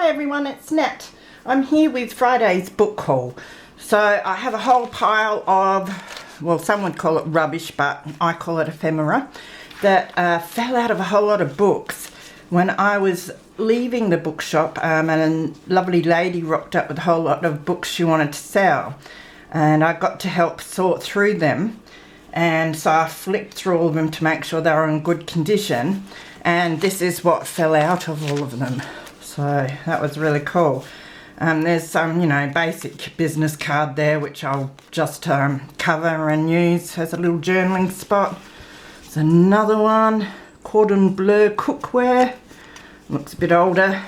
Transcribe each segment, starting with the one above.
Hi everyone, it's Nat. I'm here with Friday's book haul. So I have a whole pile of, well, some would call it rubbish, but I call it ephemera, that fell out of a whole lot of books. When I was leaving the bookshop, and a lovely lady rocked up with a whole lot of books she wanted to sell. And I got to help sort through them. And so I flipped through all of them to make sure they were in good condition. And this is what fell out of all of them. So that was really cool. There's some, basic business card there, which I'll just cover and use as a little journaling spot. There's another one, cordon bleu cookware. Looks a bit older.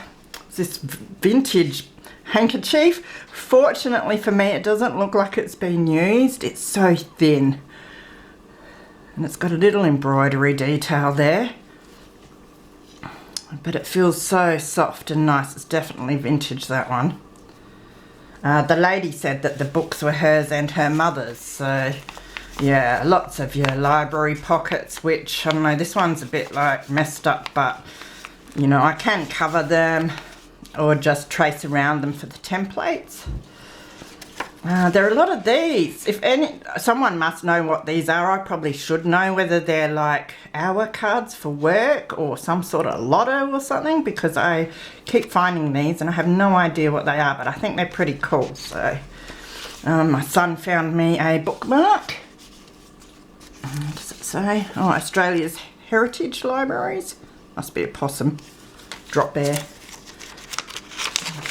It's this vintage handkerchief. Fortunately for me, it doesn't look like it's been used. It's so thin. And it's got a little embroidery detail there. But it feels so soft and nice. It's definitely vintage, that one. The lady said that the books were hers and her mother's. So, yeah, lots of your library pockets, which, I don't know, this one's a bit, messed up. But, I can cover them or just trace around them for the templates. There are a lot of these. Someone must know what these are. I probably should know whether they're like hour cards for work or some sort of lotto or something, because I keep finding these and I have no idea what they are, but I think they're pretty cool. So my son found me a bookmark. What does it say? Oh, Australia's Heritage Libraries. Must be a possum. Drop there.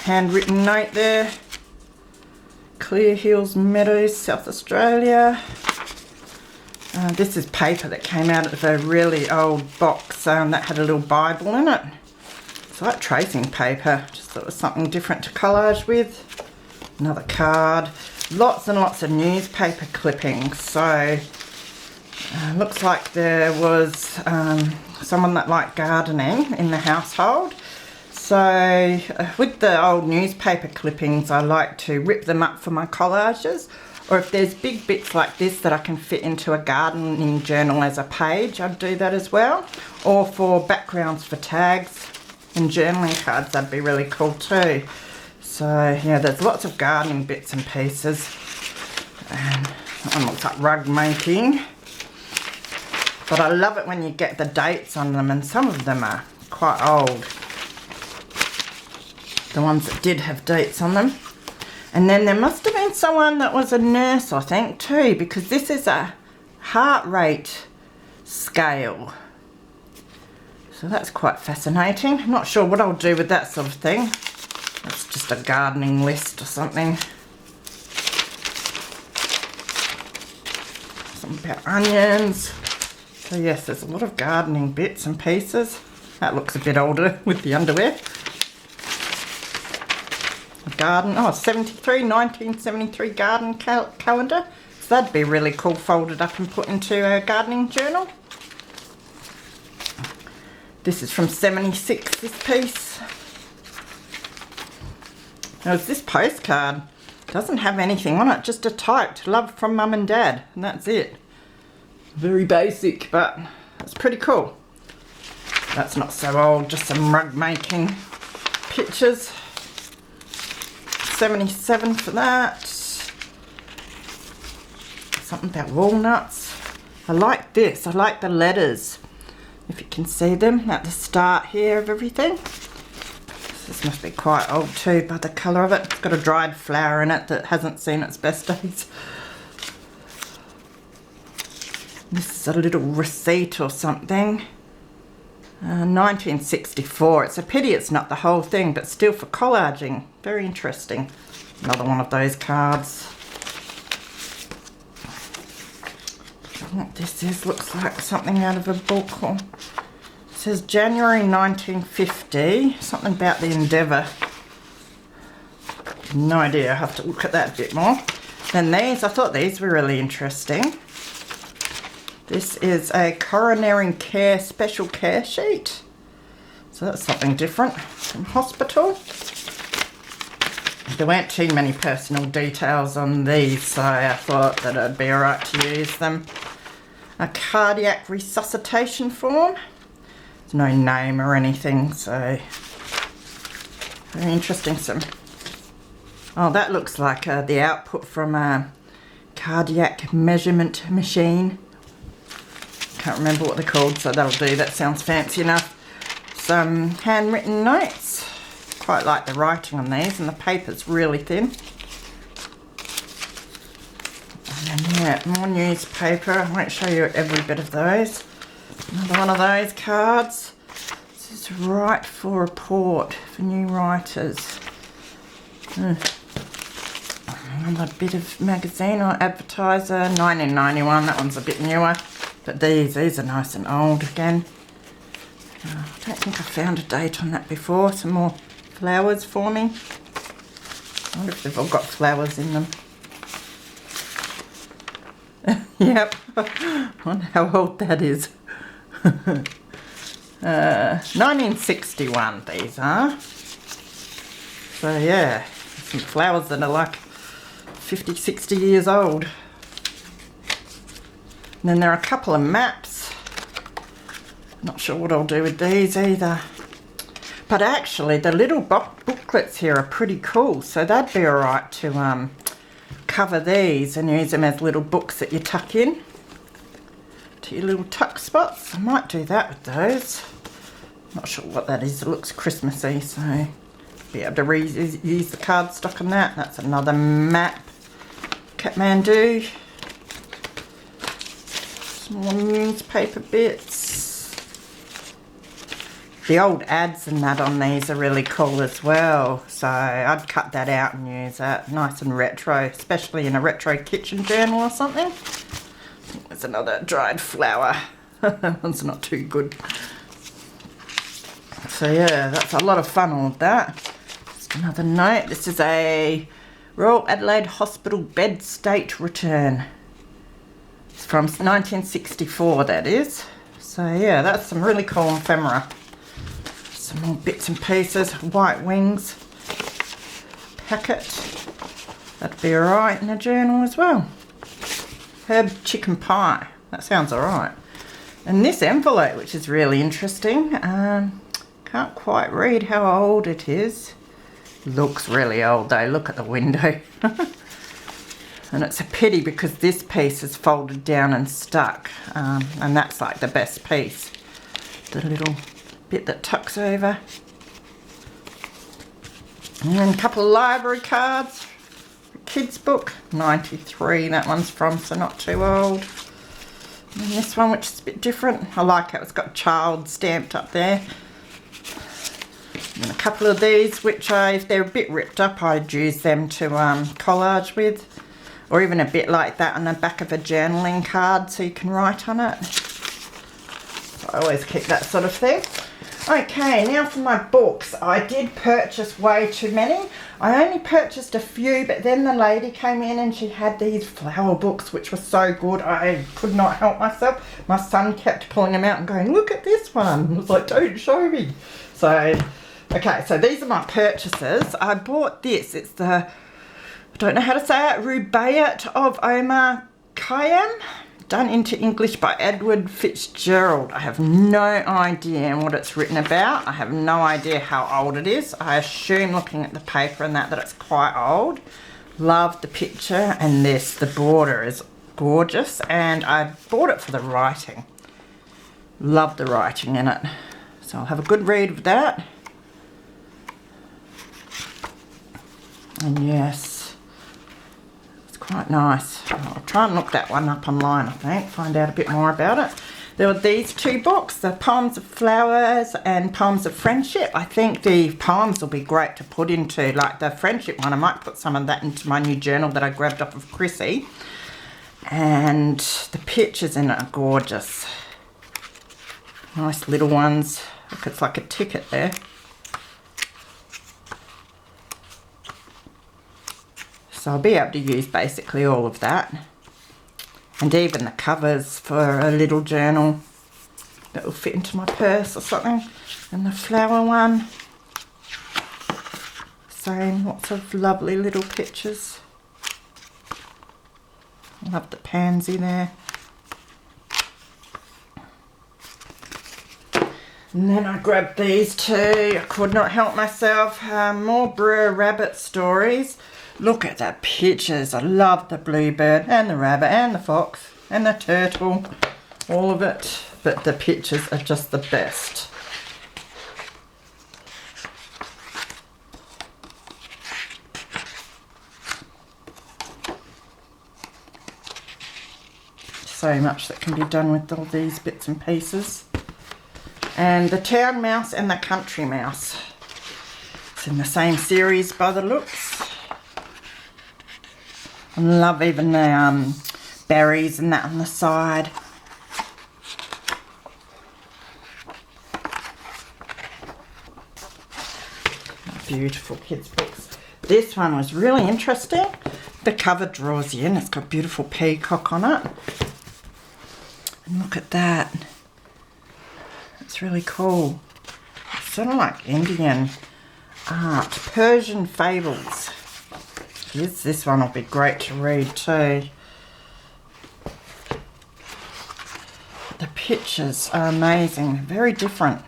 Handwritten note there. Clear Hills Meadows, South Australia. This is paper that came out of a really old box that had a little Bible in it. It's like tracing paper. Just thought it was something different to collage with. Another card. Lots and lots of newspaper clippings. So looks like there was someone that liked gardening in the household. So with the old newspaper clippings, I like to rip them up for my collages, or if there's big bits like this that I can fit into a gardening journal as a page, I'd do that as well. Or for backgrounds for tags and journaling cards, that'd be really cool too. So yeah, there's lots of gardening bits and pieces. And that one looks like rug making. But I love it when you get the dates on them, and some of them are quite old. The ones that did have dates on them. And then there must have been someone that was a nurse, I think, too, because this is a heart rate scale. So that's quite fascinating. I'm not sure what I'll do with that sort of thing. That's just a gardening list or something. Something about onions. So yes, there's a lot of gardening bits and pieces. That looks a bit older with the underwear. Garden, 1973 garden calendar. So that'd be really cool, folded up and put into a gardening journal. This is from 76, this piece. Now this postcard doesn't have anything on it, just a typed love from mum and dad, and that's it. Very basic, but it's pretty cool. That's not so old, just some rug making pictures. 77 for that. Something about walnuts. I like this. I like the letters. If you can see them at the start here of everything. This must be quite old too by the colour of it. It's got a dried flower in it that hasn't seen its best days. This is a little receipt or something. 1964. It's a pity it's not the whole thing, but still for collaging. Very interesting. Another one of those cards. I don't know what this is. Looks like something out of a book. It says January 1950. Something about the Endeavour. No idea. I have to look at that a bit more. Then these. I thought these were really interesting. This is a coronary care special care sheet. So that's something different from hospital. There weren't too many personal details on these, so I thought that it'd be alright to use them. A cardiac resuscitation form. There's no name or anything, so Very interesting. Oh, that looks like the output from a cardiac measurement machine. Can't remember what they're called, so that'll do. That sounds fancy enough. Some handwritten notes. Quite like the writing on these, and the paper's really thin. And then, yeah, more newspaper. I won't show you every bit of those. Another one of those cards. This is Write for Report for new writers. Another bit of magazine or advertiser, 1991. That one's a bit newer, but these are nice and old again. I don't think I found a date on that before. Some more flowers for me. I wonder if they've all got flowers in them. Yep. I wonder how old that is. 1961 these are. So yeah, some flowers that are like 50, 60 years old. And then there are a couple of maps. Not sure what I'll do with these either. But actually the little booklets here are pretty cool, so that'd be alright to cover these and use them as little books that you tuck in to your little tuck spots. I might do that with those. Not sure what that is. It looks Christmassy, so be able to reuse the cardstock on that. That's another map. Kathmandu. Some more newspaper bits. The old ads and that on these are really cool as well, so I'd cut that out and use that. Nice and retro, especially in a retro kitchen journal or something. There's another dried flower. That one's not too good. So yeah, that's a lot of fun, all of that. Just another note. This is a Royal Adelaide Hospital bed state return. It's from 1964, that is. So yeah, that's some really cool ephemera. Some more bits and pieces. White Wings packet. That'd be alright in a journal as well. Herb chicken pie. That sounds alright. And this envelope, which is really interesting. Can't quite read how old it is. Looks really old though. Look at the window. And it's a pity because this piece is folded down and stuck. And that's like the best piece. The little bit that tucks over. And then a couple of library cards. Kids book, 93 that one's from, so not too old. And this one, which is a bit different. I like it. It's got child stamped up there. And a couple of these, which if they're a bit ripped up, I'd use them to collage with. Or even a bit like that on the back of a journaling card so you can write on it. So I always keep that sort of thing. Okay, now for my books. I did purchase way too many. I only purchased a few, but then the lady came in and she had these flower books, which were so good. I could not help myself. My son kept pulling them out and going, look at this one. I was like, don't show me. So, okay, so these are my purchases. I bought this. It's the, I don't know how to say it, Rubaiyat of Omar Khayyam. Done into English by Edward Fitzgerald. I have no idea what it's written about. I have no idea how old it is. I assume looking at the paper and that it's quite old. Love the picture, and this, the border is gorgeous, and I bought it for the writing. Love the writing in it. So I'll have a good read of that. And yes, quite nice. I'll try and look that one up online, I think, find out a bit more about it. There were these two books, the Poems of Flowers and Poems of Friendship. I think the poems will be great to put into, like the friendship one, I might put some of that into my new journal that I grabbed off of Chrissy. And the pictures in it are gorgeous. Nice little ones. Look, it's like a ticket there. So I'll be able to use basically all of that. And even the covers for a little journal that will fit into my purse or something. And the flower one. Same, lots of lovely little pictures. Love the pansy there. And then I grabbed these two. I could not help myself. More Brer Rabbit stories. Look at the pictures. I love the bluebird and the rabbit and the fox and the turtle. All of it. But the pictures are just the best. So much that can be done with all these bits and pieces. And the town mouse and the country mouse. It's in the same series by the looks. I love even the berries and that on the side. Beautiful kids books. This one was really interesting. The cover draws you in. It's got a beautiful peacock on it. And look at that. It's really cool. It's sort of like Indian art. Persian fables. Yes, this one will be great to read too. The pictures are amazing. Very different.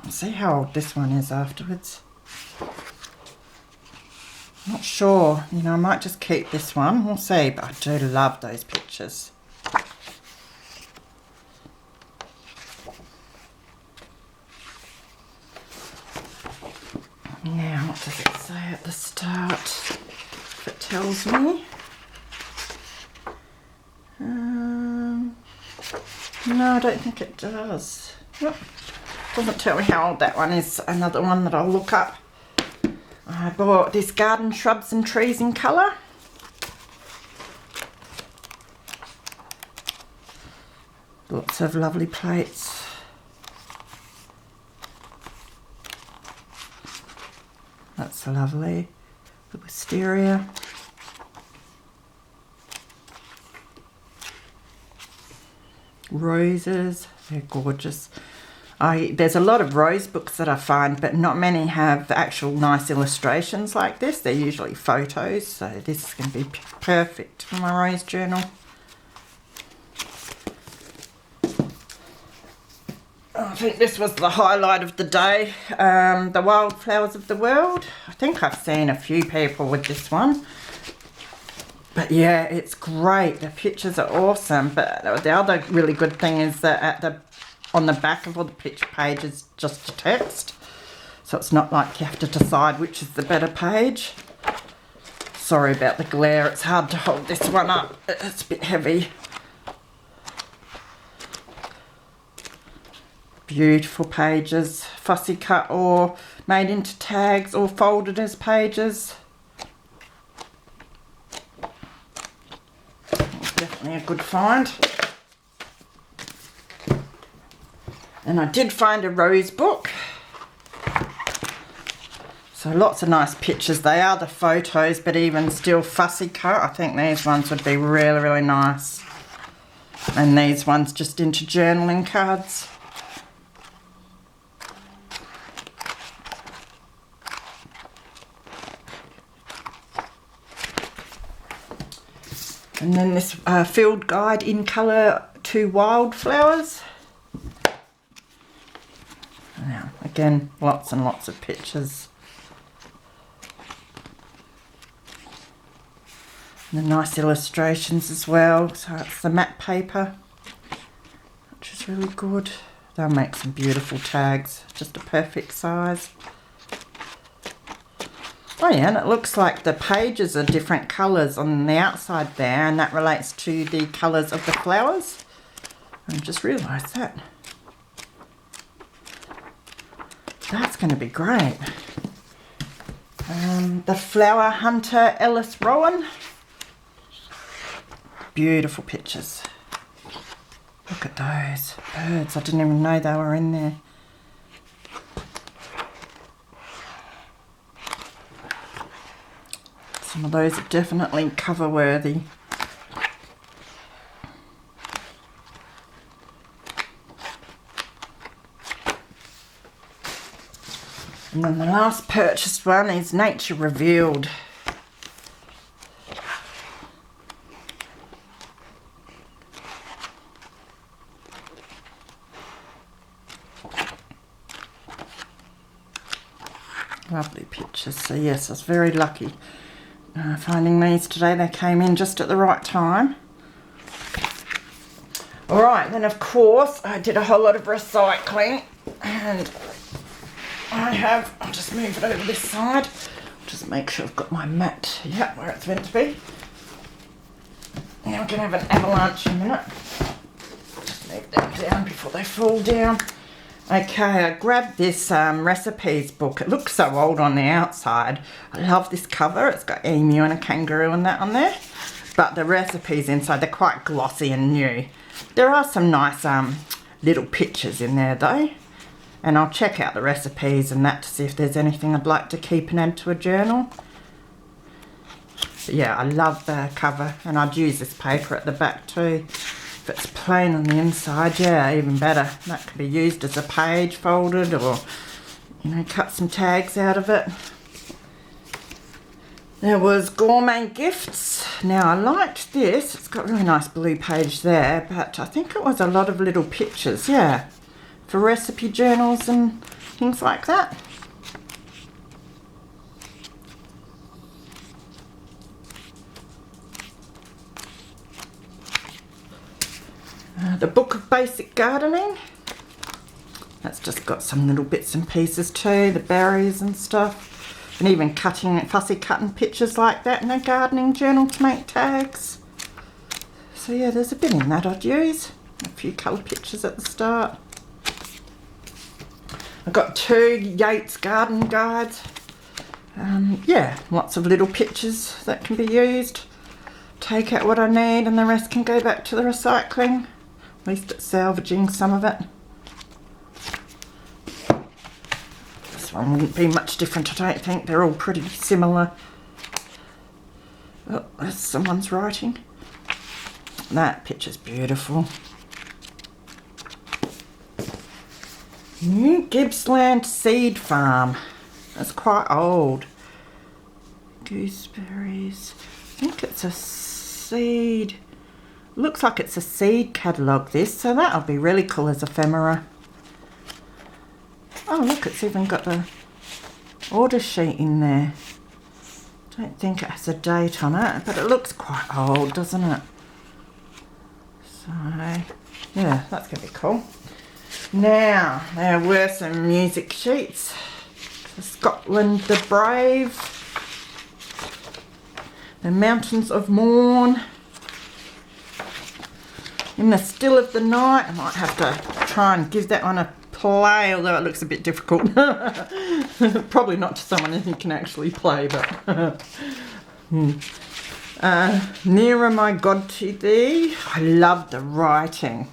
I'll see how old this one is afterwards. Not sure. You know, I might just keep this one. We'll see. But I do love those pictures. Now, what does it say at the start? If it tells me. No, I don't think it does. Nope. Doesn't tell me how old that one is. Another one that I'll look up. I bought this Garden Shrubs and Trees in colour. Lots of lovely plates. That's lovely. The wisteria. Roses, they're gorgeous. There's a lot of rose books that I find, but not many have actual nice illustrations like this. They're usually photos, so this is going to be perfect for my rose journal. I think this was the highlight of the day, the Wildflowers of the World. I think I've seen a few people with this one. But yeah, it's great. The pictures are awesome. But the other really good thing is that on the back of all the picture page is just a text. So it's not like you have to decide which is the better page. Sorry about the glare. It's hard to hold this one up. It's a bit heavy. Beautiful pages. Fussy cut or made into tags or folded as pages. Definitely a good find. And I did find a rose book. So lots of nice pictures. They are the photos, but even still fussy cut. I think these ones would be really, really nice. And these ones just into journaling cards. And then this field guide in colour to wildflowers. Now, again, lots and lots of pictures. And the nice illustrations as well. So it's the matte paper, which is really good. They'll make some beautiful tags, just a perfect size. Oh yeah, and it looks like the pages are different colours on the outside there, and that relates to the colours of the flowers. I just realised that. That's going to be great. The Flower Hunter Ellis Rowan. Beautiful pictures. Look at those birds. I didn't even know they were in there. Some of those are definitely cover worthy. And then the last purchased one is Nature Revealed. Lovely pictures. So yes, I was very lucky finding these today. They came in just at the right time. Alright, then of course I did a whole lot of recycling, and I'll just move it over this side, just make sure I've got my mat, yeah, where it's meant to be. Now I'm going to have an avalanche in a minute. Just move them down before they fall down. Okay, I grabbed this recipes book. It looks so old on the outside. I love this cover. It's got emu and a kangaroo and that on there. But the recipes inside, they're quite glossy and new. There are some nice little pictures in there though. And I'll check out the recipes and that to see if there's anything I'd like to keep and add to a journal. But yeah, I love the cover, and I'd use this paper at the back too. If it's plain on the inside, yeah, even better. That could be used as a page, folded, or, you know, cut some tags out of it. There was Gourmet Gifts. Now I liked this. It's got a really nice blue page there, but I think it was a lot of little pictures, yeah, for recipe journals and things like that. The Book of Basic Gardening. That's just got some little bits and pieces too, the berries and stuff. And even fussy cutting pictures like that in a gardening journal to make tags. So yeah, there's a bit in that I'd use. A few colour pictures at the start. I've got 2 Yates garden guides. Yeah, lots of little pictures that can be used. Take out what I need and the rest can go back to the recycling. At least it's salvaging some of it. This one wouldn't be much different, I don't think. They're all pretty similar. Oh, there's someone's writing. That picture's beautiful. New Gippsland Seed Farm. That's quite old. Gooseberries. I think it's a seed. Looks like it's a seed catalogue, this, so that'll be really cool as ephemera. Oh look, it's even got the order sheet in there. Don't think it has a date on it, but it looks quite old, doesn't it? So, yeah, that's going to be cool. Now, there were some music sheets. Scotland the Brave. The Mountains of Morn. In the Still of the Night. I might have to try and give that one a play, although it looks a bit difficult. Probably not to someone who can actually play, but... Nearer My God to Thee. I love the writing.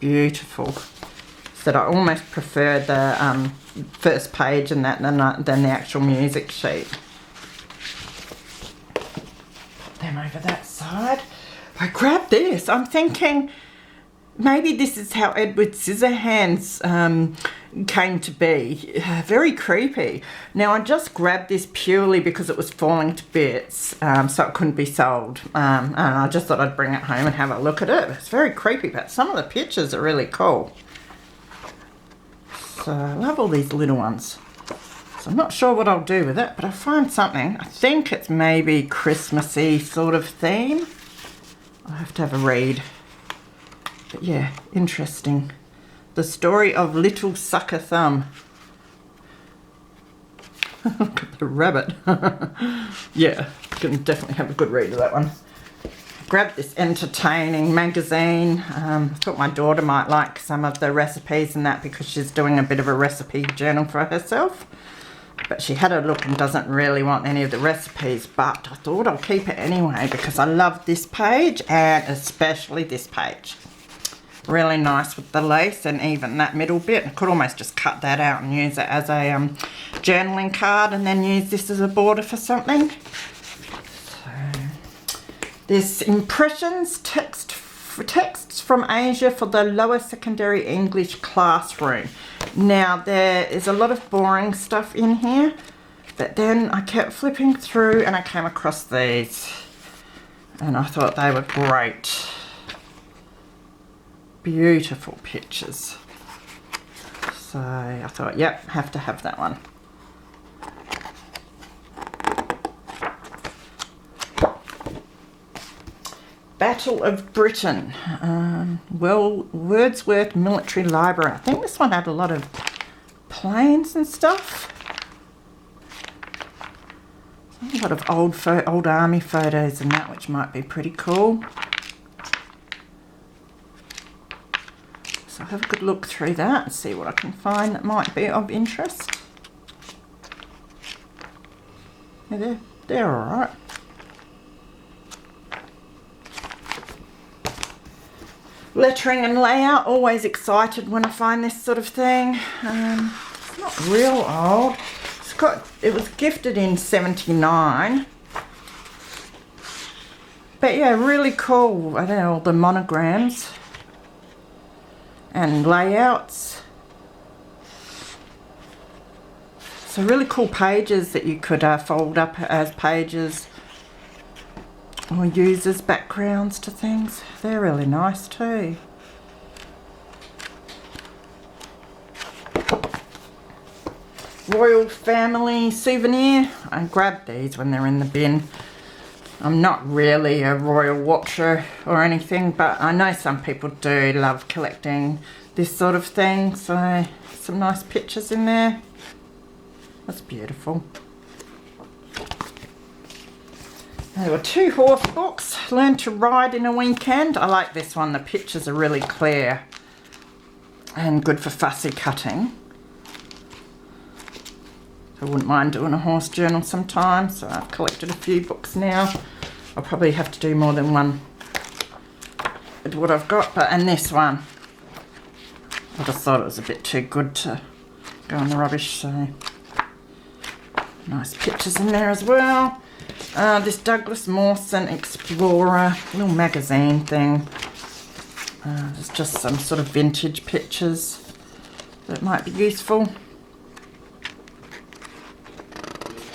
Beautiful. Said I almost preferred the first page and that than the actual music sheet. Put them over that side. I grabbed this. I'm thinking maybe this is how Edward Scissorhands came to be. Very creepy. Now I just grabbed this purely because it was falling to bits, so it couldn't be sold. And I just thought I'd bring it home and have a look at it. It's very creepy, but some of the pictures are really cool. So I love all these little ones. So I'm not sure what I'll do with it, but I'll find something. I think it's maybe Christmassy sort of theme. I'll have to have a read. But yeah, interesting. The Story of Little Sucker Thumb. Look at the rabbit. Yeah, can definitely have a good read of that one. Grabbed this entertaining magazine. I thought my daughter might like some of the recipes and that because she's doing a bit of a recipe journal for herself. But she had a look and doesn't really want any of the recipes, but I thought I'll keep it anyway because I love this page and especially this page. Really nice with the lace and even that middle bit. I could almost just cut that out and use it as a journaling card and then use this as a border for something. This Impressions texts from Asia for the lower secondary English classroom. Now there is a lot of boring stuff in here, but then I kept flipping through and I came across these and I thought they were great. Beautiful pictures. So I thought, yep, have to have that one. Battle of Britain. Well, Wordsworth Military Library. I think this one had a lot of planes and stuff. A lot of old army photos and that, which might be pretty cool. So I'll have a good look through that and see what I can find that might be of interest. Yeah, they're alright. Lettering and layout, always excited when I find this sort of thing. It's not real old. It was gifted in 79. But yeah, really cool. I don't know, all the monograms and layouts. So really cool pages that you could fold up as pages or use as backgrounds to things. They're really nice too. Royal family souvenir. I grabbed these when they're in the bin. I'm not really a royal watcher or anything, but I know some people do love collecting this sort of thing. So some nice pictures in there. That's beautiful. There were 2 horse books. Learn to Ride in a Weekend. I like this one. The pictures are really clear and good for fussy cutting. I wouldn't mind doing a horse journal sometime, so I've collected a few books now. I'll probably have to do more than one with what I've got, and this one, I just thought it was a bit too good to go in the rubbish, so nice pictures in there as well. This Douglas Mawson Explorer little magazine thing. There's just some sort of vintage pictures that might be useful.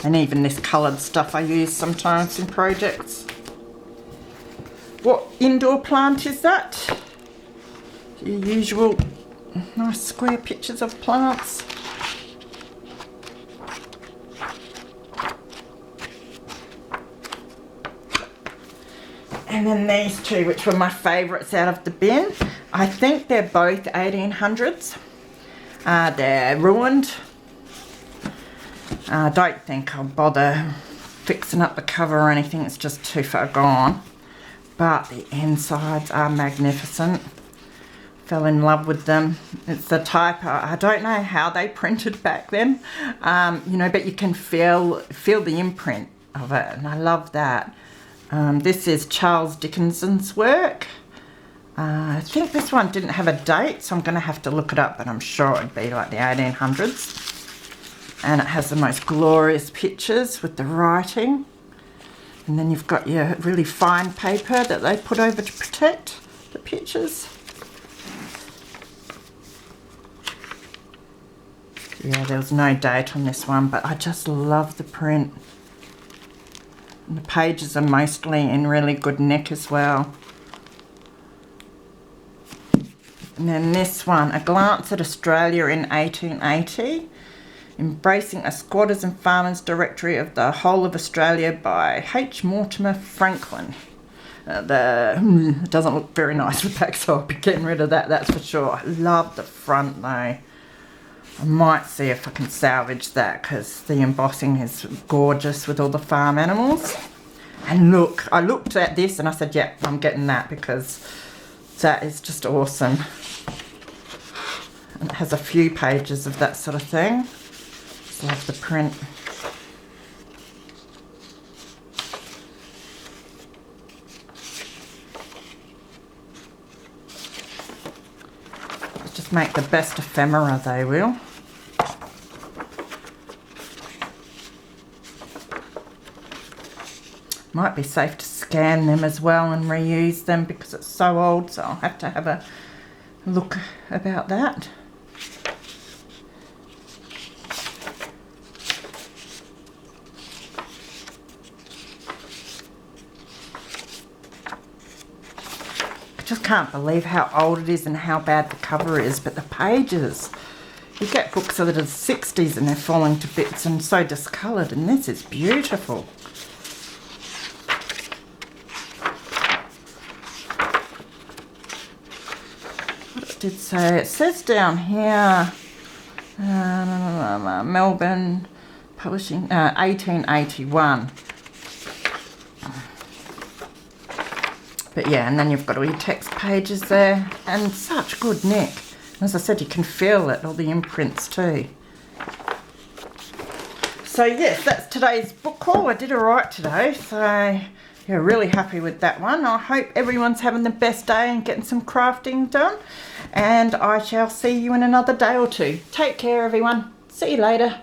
And even this coloured stuff I use sometimes in projects. What indoor plant is that? Your usual nice square pictures of plants. And then these 2, which were my favourites out of the bin. I think they're both 1800s. They're ruined. I don't think I'll bother fixing up the cover or anything, it's just too far gone. But the insides are magnificent. Fell in love with them. It's the type, I don't know how they printed back then, you know, but you can feel the imprint of it, and I love that. This is Charles Dickinson's work. I think this one didn't have a date, so I'm going to have to look it up, but I'm sure it'd be like the 1800s. And it has the most glorious pictures with the writing. And then you've got your really fine paper that they put over to protect the pictures. Yeah, there was no date on this one, but I just love the print. And the pages are mostly in really good nick as well. And then this one, A Glance at Australia in 1880. Embracing a Squatters and Farmers Directory of the Whole of Australia by H. Mortimer Franklin. It doesn't look very nice with back, so I'll be getting rid of that, that's for sure. I love the front though. I might see if I can salvage that because the embossing is gorgeous with all the farm animals. And look, I looked at this and I said, yeah, I'm getting that because that is just awesome. And it has a few pages of that sort of thing. Love the print. Let's just make the best ephemera, they will. Might be safe to scan them as well and reuse them because it's so old, so I'll have to have a look about that. Just can't believe how old it is and how bad the cover is, but the pages, you get books that are the 60s and they're falling to bits and so discoloured, and this is beautiful. did say, it says down here, Melbourne Publishing, 1881. But yeah, and then you've got all your text pages there, and such good nick. As I said, you can feel it, all the imprints too. So yes, that's today's book haul. I did alright today, so yeah, really happy with that one. I hope everyone's having the best day and getting some crafting done. And I shall see you in another day or two. Take care, everyone. See you later.